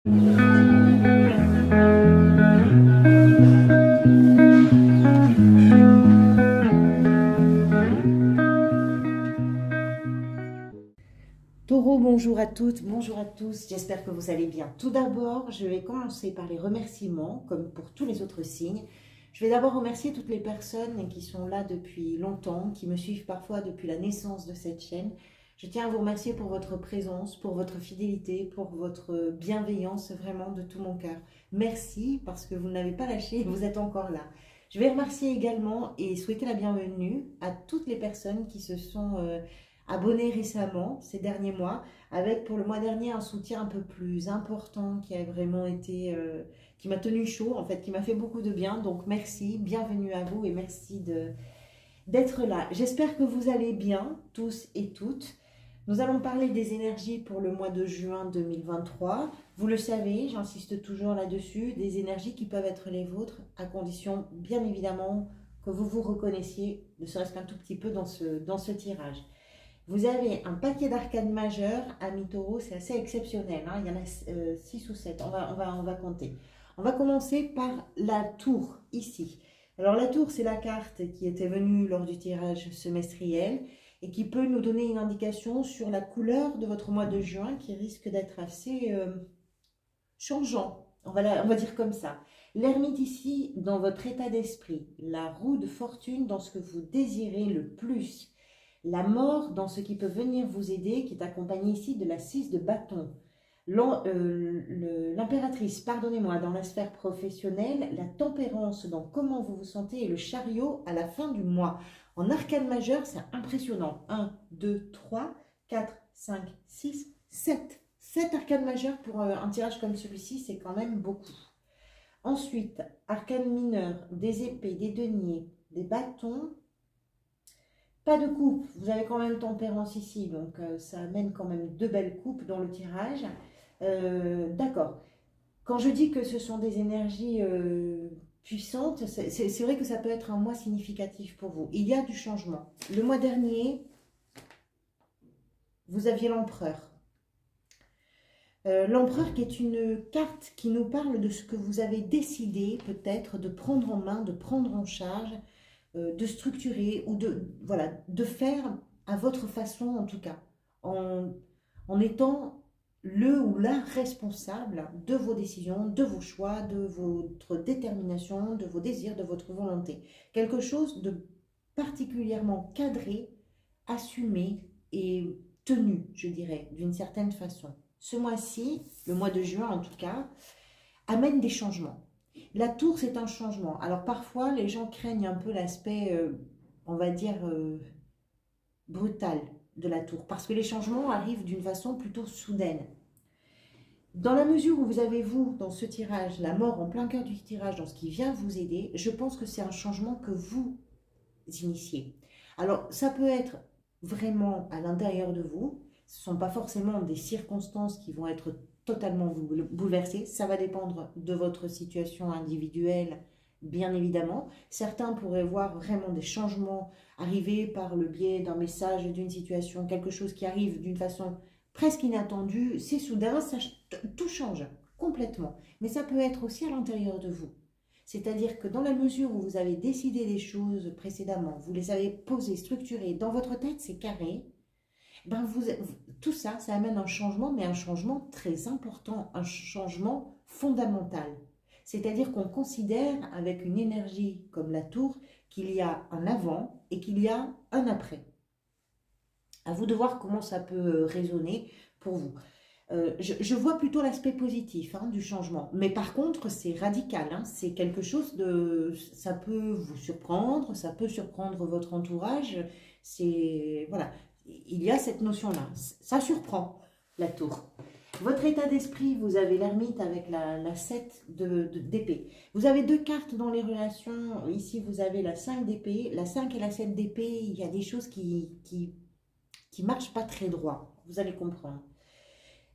Taureau, bonjour à toutes, bonjour à tous, j'espère que vous allez bien. Tout d'abord, je vais commencer par les remerciements, comme pour tous les autres signes. Je vais d'abord remercier toutes les personnes qui sont là depuis longtemps, qui me suivent parfois depuis la naissance de cette chaîne. Je tiens à vous remercier pour votre présence, pour votre fidélité, pour votre bienveillance, vraiment de tout mon cœur. Merci parce que vous n'avez pas lâché, vous êtes encore là. Je vais remercier également et souhaiter la bienvenue à toutes les personnes qui se sont abonnés récemment, ces derniers mois, avec pour le mois dernier un soutien un peu plus important qui a vraiment été, qui m'a tenu chaud, en fait, qui m'a fait beaucoup de bien. Donc merci, bienvenue à vous et merci d'être là. J'espère que vous allez bien, tous et toutes. Nous allons parler des énergies pour le mois de juin 2023. Vous le savez, j'insiste toujours là-dessus, des énergies qui peuvent être les vôtres, à condition, bien évidemment, que vous vous reconnaissiez, ne serait-ce qu'un tout petit peu dans ce tirage. Vous avez un paquet d'arcanes majeures, amis taureaux, c'est assez exceptionnel, hein. Il y en a 6 ou 7, on va compter. On va commencer par la tour, ici. Alors la tour, c'est la carte qui était venue lors du tirage semestriel et qui peut nous donner une indication sur la couleur de votre mois de juin qui risque d'être assez changeant, on va dire comme ça. L'ermite ici, dans votre état d'esprit, la roue de fortune dans ce que vous désirez le plus. La mort dans ce qui peut venir vous aider, qui est accompagné ici de la 6 de bâton. L'impératrice, pardonnez-moi, dans la sphère professionnelle, la tempérance dans comment vous vous sentez et le chariot à la fin du mois. En arcane majeur, c'est impressionnant. 1, 2, 3, 4, 5, 6, 7. 7 arcanes majeures pour un tirage comme celui-ci, c'est quand même beaucoup. Ensuite, arcane mineur, des épées, des deniers, des bâtons. Pas de coupe, vous avez quand même tempérance ici, donc ça amène quand même 2 belles coupes dans le tirage. D'accord. Quand je dis que ce sont des énergies puissantes, c'est vrai que ça peut être un mois significatif pour vous. Il y a du changement. Le mois dernier, vous aviez l'empereur. L'empereur qui est une carte qui nous parle de ce que vous avez décidé peut-être de prendre en main, de prendre en charge, de structurer ou de faire à votre façon en tout cas, en étant le ou la responsable de vos décisions, de vos choix, de votre détermination, de vos désirs, de votre volonté. Quelque chose de particulièrement cadré, assumé et tenu, je dirais, d'une certaine façon. Ce mois-ci, le mois de juin en tout cas, amène des changements. La tour, c'est un changement. Alors parfois, les gens craignent un peu l'aspect, on va dire, brutal de la tour. Parce que les changements arrivent d'une façon plutôt soudaine. Dans la mesure où vous avez, vous, dans ce tirage, la mort en plein cœur du tirage, dans ce qui vient vous aider, je pense que c'est un changement que vous initiez. Alors, ça peut être vraiment à l'intérieur de vous. Ce ne sont pas forcément des circonstances qui vont être totalement bouleversé. Ça va dépendre de votre situation individuelle, bien évidemment. Certains pourraient voir vraiment des changements arriver par le biais d'un message, d'une situation, quelque chose qui arrive d'une façon presque inattendue. C'est soudain, tout change complètement. Mais ça peut être aussi à l'intérieur de vous. C'est-à-dire que dans la mesure où vous avez décidé des choses précédemment, vous les avez posées, structurées, dans votre tête, c'est carré. Ben tout ça, ça amène un changement, mais un changement très important, un changement fondamental. C'est-à-dire qu'on considère avec une énergie comme la tour qu'il y a un avant et qu'il y a un après. À vous de voir comment ça peut résonner pour vous. Je vois plutôt l'aspect positif du changement. Mais par contre, c'est radical. C'est quelque chose de... Ça peut vous surprendre, ça peut surprendre votre entourage. C'est... Voilà. Il y a cette notion-là. Ça surprend, la tour. Votre état d'esprit, vous avez l'ermite avec la 7 d'épée. Vous avez 2 cartes dans les relations. Ici, vous avez la 5 d'épée. La 5 et la 7 d'épée, il y a des choses qui marchent pas très droit. Vous allez comprendre.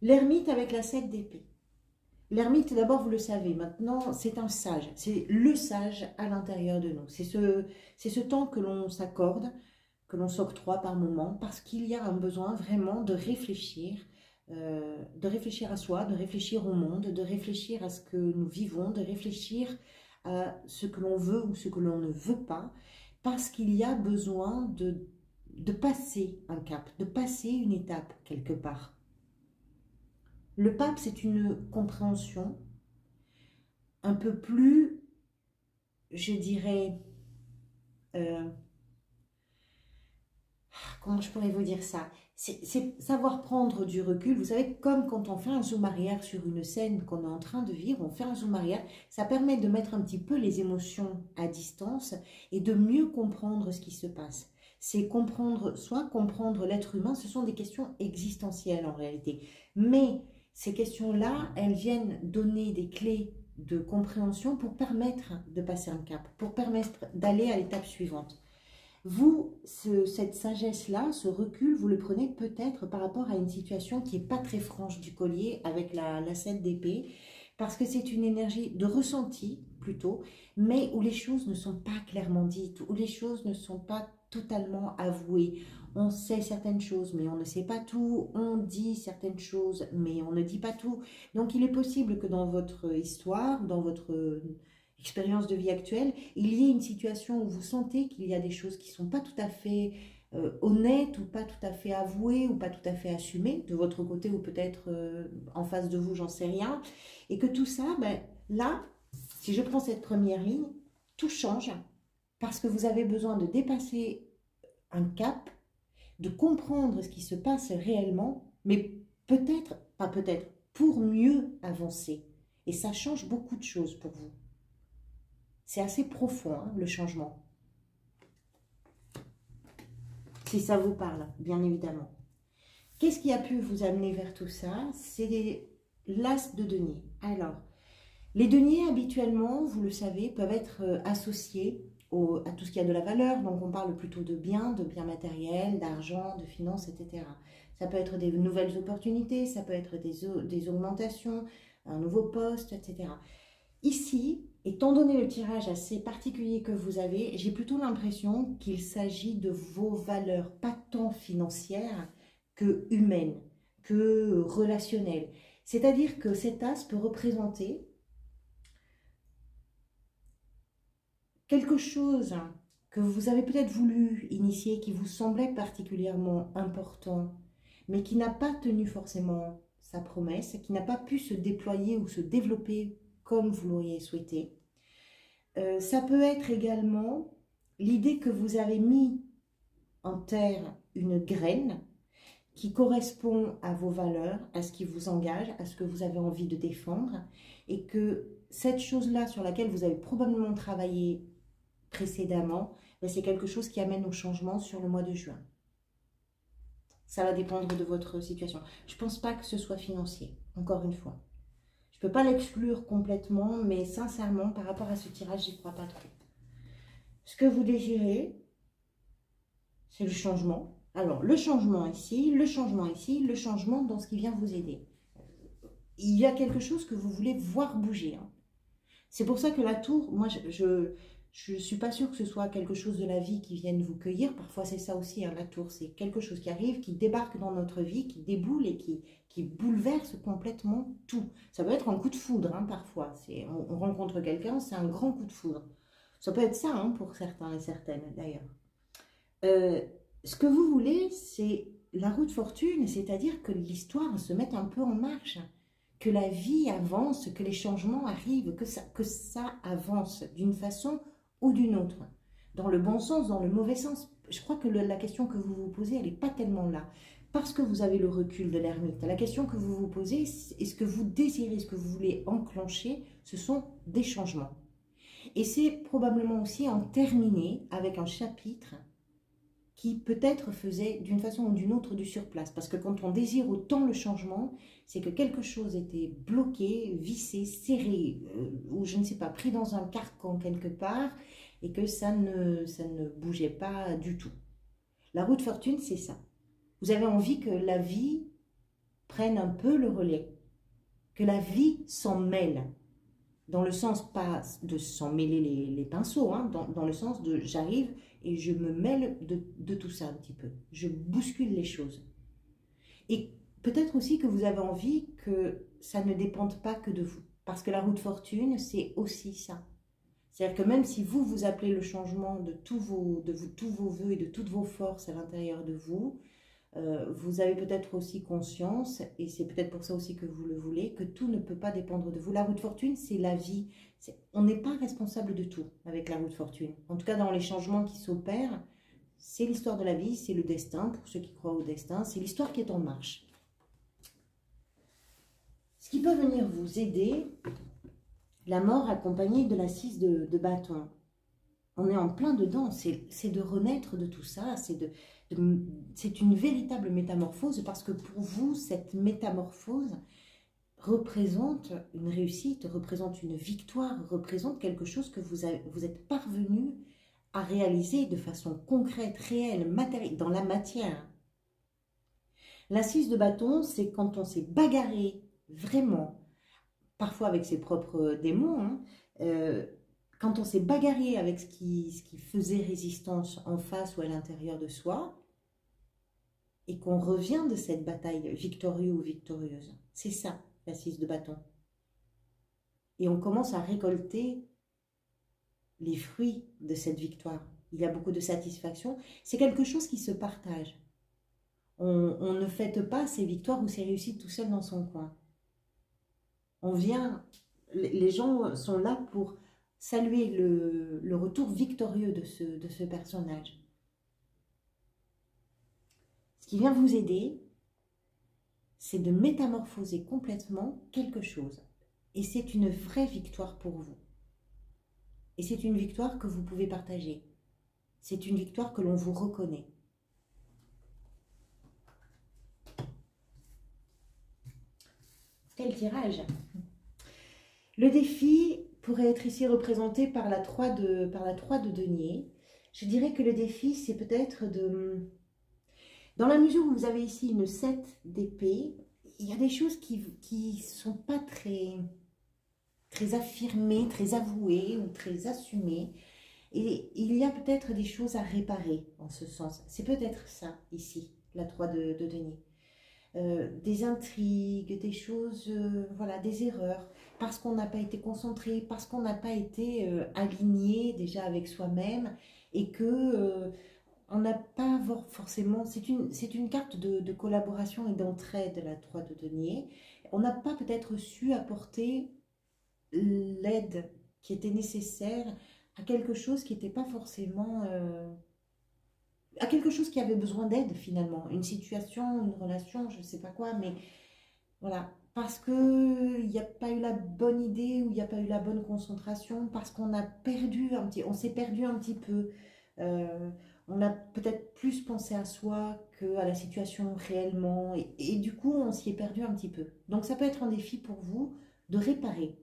L'ermite avec la 7 d'épée. L'ermite, d'abord, vous le savez, maintenant, c'est un sage. C'est le sage à l'intérieur de nous. C'est ce temps que l'on s'accorde, que l'on s'octroie par moment, parce qu'il y a un besoin vraiment de réfléchir, de réfléchir à soi, de réfléchir au monde, de réfléchir à ce que nous vivons, de réfléchir à ce que l'on veut ou ce que l'on ne veut pas, parce qu'il y a besoin de passer un cap, de passer une étape quelque part. Le pape, c'est une compréhension un peu plus, je dirais, comment je pourrais vous dire ça? C'est savoir prendre du recul. Vous savez, comme quand on fait un zoom arrière sur une scène qu'on est en train de vivre, on fait un zoom arrière, ça permet de mettre un petit peu les émotions à distance et de mieux comprendre ce qui se passe. C'est comprendre soi, comprendre l'être humain, ce sont des questions existentielles en réalité. Mais ces questions-là, elles viennent donner des clés de compréhension pour permettre de passer un cap, pour permettre d'aller à l'étape suivante. Vous, cette sagesse-là, ce recul, vous le prenez peut-être par rapport à une situation qui n'est pas très franche du collier avec la 7 d'épée, parce que c'est une énergie de ressenti plutôt, mais où les choses ne sont pas clairement dites, où les choses ne sont pas totalement avouées. On sait certaines choses, mais on ne sait pas tout. On dit certaines choses, mais on ne dit pas tout. Donc il est possible que dans votre histoire, dans votre expérience de vie actuelle, il y ait une situation où vous sentez qu'il y a des choses qui ne sont pas tout à fait honnêtes ou pas tout à fait avouées ou pas tout à fait assumées de votre côté ou peut-être en face de vous, j'en sais rien. Et que tout ça, ben, là, si je prends cette première ligne, tout change parce que vous avez besoin de dépasser un cap, de comprendre ce qui se passe réellement, mais peut-être, pas peut-être, pour mieux avancer. Et ça change beaucoup de choses pour vous. C'est assez profond, hein, le changement. Si ça vous parle, bien évidemment. Qu'est-ce qui a pu vous amener vers tout ça? C'est l'as de denier. Alors, les deniers, habituellement, vous le savez, peuvent être associés à tout ce qui a de la valeur. Donc, on parle plutôt de biens matériels, d'argent, de finances, etc. Ça peut être des nouvelles opportunités, ça peut être des augmentations, un nouveau poste, etc. Ici, étant donné le tirage assez particulier que vous avez, j'ai plutôt l'impression qu'il s'agit de vos valeurs, pas tant financières que humaines, que relationnelles. C'est-à-dire que cet as peut représenter quelque chose que vous avez peut-être voulu initier, qui vous semblait particulièrement important, mais qui n'a pas tenu forcément sa promesse, qui n'a pas pu se déployer ou se développer comme vous l'auriez souhaité. Ça peut être également l'idée que vous avez mis en terre une graine qui correspond à vos valeurs, à ce qui vous engage, à ce que vous avez envie de défendre, et que cette chose-là sur laquelle vous avez probablement travaillé précédemment, c'est quelque chose qui amène au changement sur le mois de juin. Ça va dépendre de votre situation. Je ne pense pas que ce soit financier, encore une fois. Je ne peux pas l'exclure complètement, mais sincèrement, par rapport à ce tirage, j'y crois pas trop. Ce que vous désirez, c'est le changement. Alors, le changement ici, le changement ici, le changement dans ce qui vient vous aider. Il y a quelque chose que vous voulez voir bouger. Hein. C'est pour ça que la tour, moi, je ne suis pas sûre que ce soit quelque chose de la vie qui vienne vous cueillir. Parfois, c'est ça aussi, hein, la tour. C'est quelque chose qui arrive, qui débarque dans notre vie, qui déboule et qui bouleverse complètement tout. Ça peut être un coup de foudre, hein, parfois. On rencontre quelqu'un, c'est un grand coup de foudre. Ça peut être ça, hein, pour certains et certaines, d'ailleurs. Ce que vous voulez, c'est la roue de fortune, c'est-à-dire que l'histoire se mette un peu en marche, que la vie avance, que les changements arrivent, que ça avance d'une façon ou d'une autre, dans le bon sens, dans le mauvais sens. Je crois que la question que vous vous posez, elle n'est pas tellement là, parce que vous avez le recul de l'ermite. La question que vous vous posez, est ce que vous désirez, ce que vous voulez enclencher, ce sont des changements. Et c'est probablement aussi en terminer avec un chapitre qui peut-être faisait d'une façon ou d'une autre du surplace. Parce que quand on désire autant le changement, c'est que quelque chose était bloqué, vissé, serré, ou je ne sais pas, pris dans un carcan quelque part, et que ça ne bougeait pas du tout. La roue de fortune, c'est ça. Vous avez envie que la vie prenne un peu le relais, que la vie s'en mêle. Dans le sens, pas de s'en mêler les pinceaux, hein, dans le sens de j'arrive et je me mêle de tout ça un petit peu. Je bouscule les choses. Et peut-être aussi que vous avez envie que ça ne dépende pas que de vous. Parce que la roue de fortune, c'est aussi ça. C'est-à-dire que même si vous, vous appelez le changement de tous vos vœux et de toutes vos forces à l'intérieur de vous, vous avez peut-être aussi conscience, et c'est peut-être pour ça aussi que vous le voulez, que tout ne peut pas dépendre de vous. La roue de fortune, c'est la vie. On n'est pas responsable de tout avec la roue de fortune. En tout cas, dans les changements qui s'opèrent, c'est l'histoire de la vie, c'est le destin, pour ceux qui croient au destin, c'est l'histoire qui est en marche. Ce qui peut venir vous aider, la mort accompagnée de la 6 de bâton. On est en plein dedans, c'est de renaître de tout ça, c'est une véritable métamorphose parce que pour vous, cette métamorphose représente une réussite, représente une victoire, représente quelque chose que vous êtes parvenu à réaliser de façon concrète, réelle, matérielle, dans la matière. La 6 de bâton, c'est quand on s'est bagarré vraiment, parfois avec ses propres démons, hein, quand on s'est bagarré avec ce qui faisait résistance en face ou à l'intérieur de soi, et qu'on revient de cette bataille victorieux ou victorieuse. C'est ça, la 6 de bâton. Et on commence à récolter les fruits de cette victoire. Il y a beaucoup de satisfaction. C'est quelque chose qui se partage. On ne fête pas ses victoires ou ses réussites tout seul dans son coin. On vient, les gens sont là pour saluer le retour victorieux de ce personnage. Ce qui vient vous aider, c'est de métamorphoser complètement quelque chose. Et c'est une vraie victoire pour vous. Et c'est une victoire que vous pouvez partager. C'est une victoire que l'on vous reconnaît. Quel tirage! Le défi pourrait être ici représenté par la 3 de denier. Je dirais que le défi, c'est peut-être de... Dans la mesure où vous avez ici une 7 d'épée, il y a des choses qui ne sont pas très affirmées, très avouées ou très assumées. Et il y a peut-être des choses à réparer en ce sens. C'est peut-être ça ici, la 3 de denier. Des intrigues, des choses, voilà, des erreurs, parce qu'on n'a pas été concentré, parce qu'on n'a pas été aligné déjà avec soi-même et que on n'a pas forcément, c'est une carte de collaboration et d'entraide, la 3 de denier. On n'a pas peut-être su apporter l'aide qui était nécessaire à quelque chose qui n'était pas forcément... à quelque chose qui avait besoin d'aide finalement, une situation, une relation, je ne sais pas quoi, mais voilà, parce qu'il n'y a pas eu la bonne idée ou il n'y a pas eu la bonne concentration, parce qu'on a perdu on s'est perdu un petit peu, on a peut-être plus pensé à soi qu'à la situation réellement, et du coup on s'y est perdu un petit peu. Donc ça peut être un défi pour vous de réparer.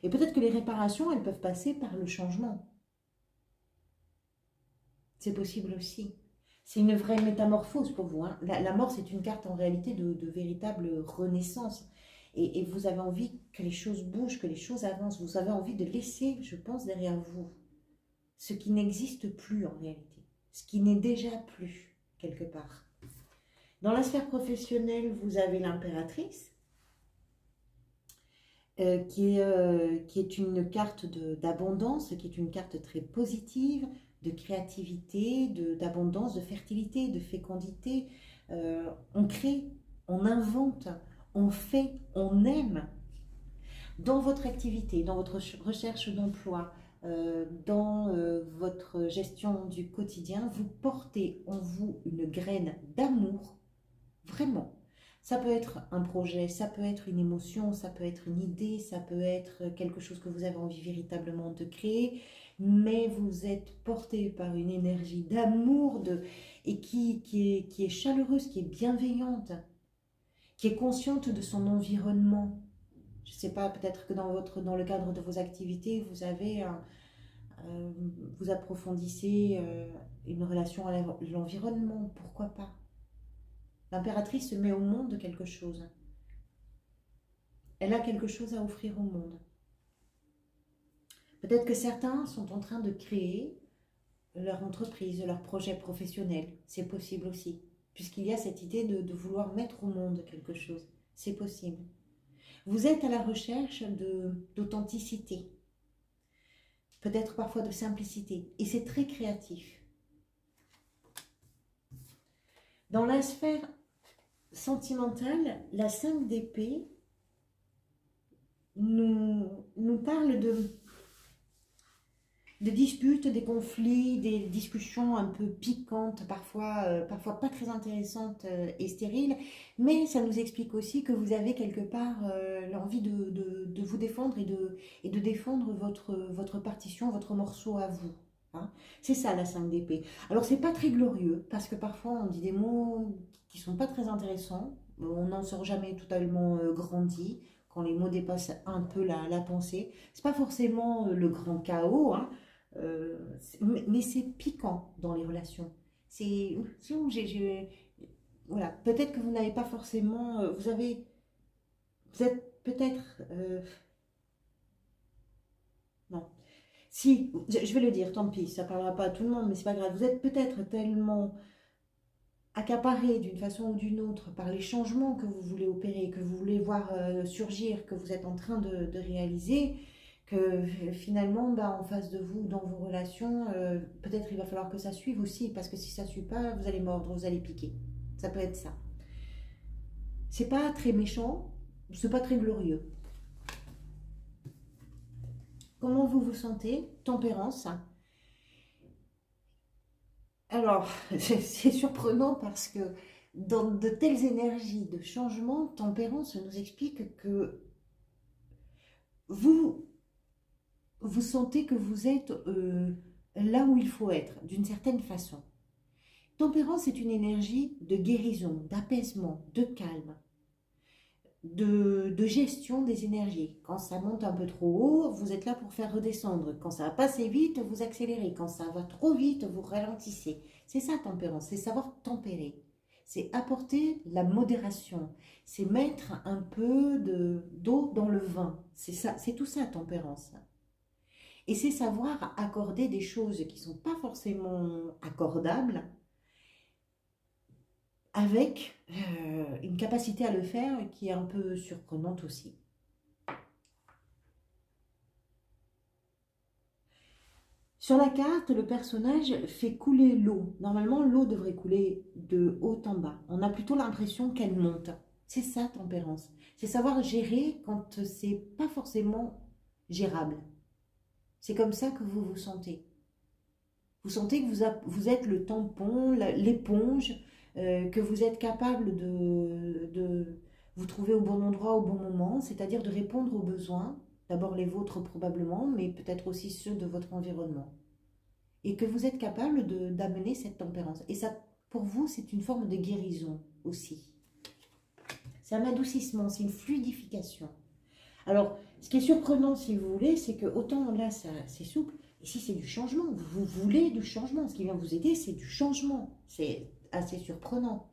Et peut-être que les réparations, elles peuvent passer par le changement. C'est possible aussi. C'est une vraie métamorphose pour vous. Hein. La mort, c'est une carte en réalité de véritable renaissance. Et vous avez envie que les choses bougent, que les choses avancent. Vous avez envie de laisser, je pense, derrière vous ce qui n'existe plus en réalité. Ce qui n'est déjà plus, quelque part. Dans la sphère professionnelle, vous avez l'impératrice, qui est une carte d'abondance, qui est une carte très positive, de créativité, d'abondance, de fertilité, de fécondité. On crée, on invente, on fait, on aime. Dans votre activité, dans votre recherche d'emploi, dans votre gestion du quotidien, vous portez en vous une graine d'amour, vraiment. Ça peut être un projet, ça peut être une émotion, ça peut être une idée, ça peut être quelque chose que vous avez envie véritablement de créer, mais vous êtes porté par une énergie d'amour et qui est chaleureuse, qui est bienveillante, qui est consciente de son environnement. Je ne sais pas, peut-être que dans le cadre de vos activités, vous avez vous approfondissez une relation à l'environnement, pourquoi pas. L'impératrice se met au monde quelque chose. Elle a quelque chose à offrir au monde. Peut-être que certains sont en train de créer leur entreprise, leur projet professionnel. C'est possible aussi. puisqu'il y a cette idée de vouloir mettre au monde quelque chose. C'est possible. Vous êtes à la recherche d'authenticité, peut-être parfois de simplicité, et c'est très créatif. Dans la sphère sentimentale, la 5 d'épée nous parle de disputes, des conflits, des discussions un peu piquantes, parfois pas très intéressantes et stériles, mais ça nous explique aussi que vous avez quelque part l'envie de vous défendre et de défendre votre partition, votre morceau à vous. Hein. C'est ça la 5 d'épée. Alors c'est pas très glorieux, parce que parfois on dit des mots qui sont pas très intéressants, on n'en sort jamais totalement grandi, quand les mots dépassent un peu la pensée. C'est pas forcément le grand chaos, hein, mais c'est piquant dans les relations. C'est voilà, peut-être que vous n'avez pas forcément, vous êtes peut-être, non. Si, je vais le dire, tant pis, ça parlera pas à tout le monde, mais c'est pas grave. Vous êtes peut-être tellement accaparé d'une façon ou d'une autre par les changements que vous voulez opérer, que vous voulez voir surgir, que vous êtes en train de réaliser, que finalement, bah, en face de vous, dans vos relations, peut-être il va falloir que ça suive aussi, parce que si ça ne suit pas, vous allez mordre, vous allez piquer. Ça peut être ça. C'est pas très méchant, c'est pas très glorieux. Comment vous vous sentez? Tempérance. Alors, c'est surprenant parce que dans de telles énergies de changement, Tempérance nous explique que vous sentez que vous êtes là où il faut être, d'une certaine façon. Tempérance est une énergie de guérison, d'apaisement, de calme, de gestion des énergies. Quand ça monte un peu trop haut, vous êtes là pour faire redescendre. Quand ça va passer vite, vous accélérez. Quand ça va trop vite, vous ralentissez. C'est ça, Tempérance, c'est savoir tempérer. C'est apporter la modération. C'est mettre un peu d'eau dans le vin. C'est ça, c'est tout ça, Tempérance. Et c'est savoir accorder des choses qui ne sont pas forcément accordables avec une capacité à le faire qui est un peu surprenante aussi. Sur la carte, le personnage fait couler l'eau. Normalement, l'eau devrait couler de haut en bas. On a plutôt l'impression qu'elle monte. C'est ça, Tempérance. C'est savoir gérer quand c'est pas forcément gérable. C'est comme ça que vous vous sentez. Vous sentez que vous êtes le tampon, l'éponge, que vous êtes capable de vous trouver au bon endroit au bon moment, c'est-à-dire de répondre aux besoins, d'abord les vôtres probablement, mais peut-être aussi ceux de votre environnement. Et que vous êtes capable d'amener cette tempérance. Et ça, pour vous, c'est une forme de guérison aussi. C'est un adoucissement, c'est une fluidification. Alors, ce qui est surprenant, si vous voulez, c'est que autant là, c'est souple, ici, c'est du changement. Vous voulez du changement. Ce qui vient vous aider, c'est du changement. C'est assez surprenant.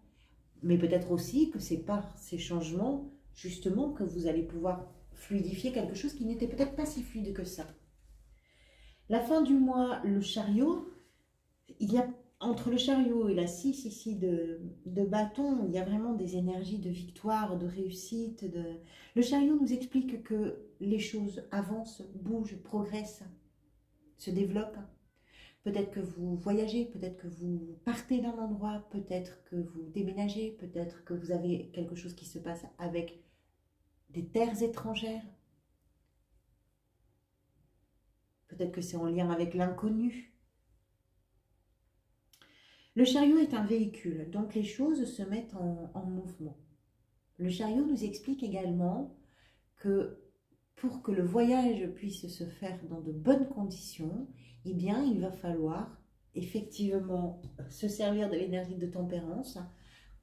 Mais peut-être aussi que c'est par ces changements, justement, que vous allez pouvoir fluidifier quelque chose qui n'était peut-être pas si fluide que ça. La fin du mois, le chariot, il y a entre le chariot et la 6 ici de bâton, il y a vraiment des énergies de victoire, de réussite. Le chariot nous explique que les choses avancent, bougent, progressent, se développent. Peut-être que vous voyagez, peut-être que vous partez d'un endroit, peut-être que vous déménagez, peut-être que vous avez quelque chose qui se passe avec des terres étrangères. Peut-être que c'est en lien avec l'inconnu. Le chariot est un véhicule, donc les choses se mettent en mouvement. Le chariot nous explique également que pour que le voyage puisse se faire dans de bonnes conditions, eh bien, il va falloir effectivement se servir de l'énergie de tempérance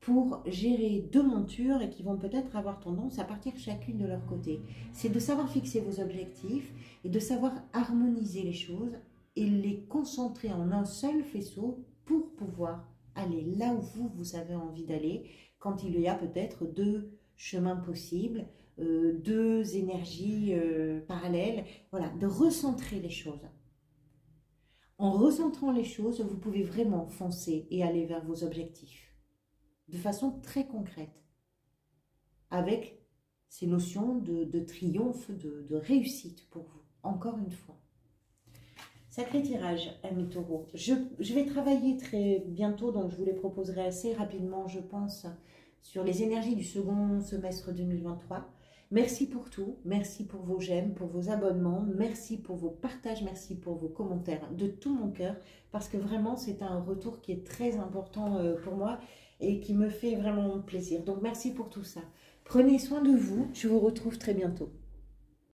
pour gérer deux montures et qui vont peut-être avoir tendance à partir chacune de leur côté. C'est de savoir fixer vos objectifs et de savoir harmoniser les choses et les concentrer en un seul faisceau pour pouvoir aller là où vous avez envie d'aller quand il y a peut-être deux chemins possibles, deux énergies parallèles. Voilà, de recentrer les choses. En recentrant les choses, vous pouvez vraiment foncer et aller vers vos objectifs. de façon très concrète, avec ces notions de triomphe, de réussite pour vous, encore une fois. Sacré tirage, amis taureaux. Je vais travailler très bientôt, donc je vous les proposerai assez rapidement, je pense, sur les énergies du second semestre 2023. Merci pour tout, merci pour vos j'aime, pour vos abonnements, merci pour vos partages, merci pour vos commentaires de tout mon cœur, parce que vraiment c'est un retour qui est très important pour moi et qui me fait vraiment plaisir. Donc merci pour tout ça. Prenez soin de vous, je vous retrouve très bientôt.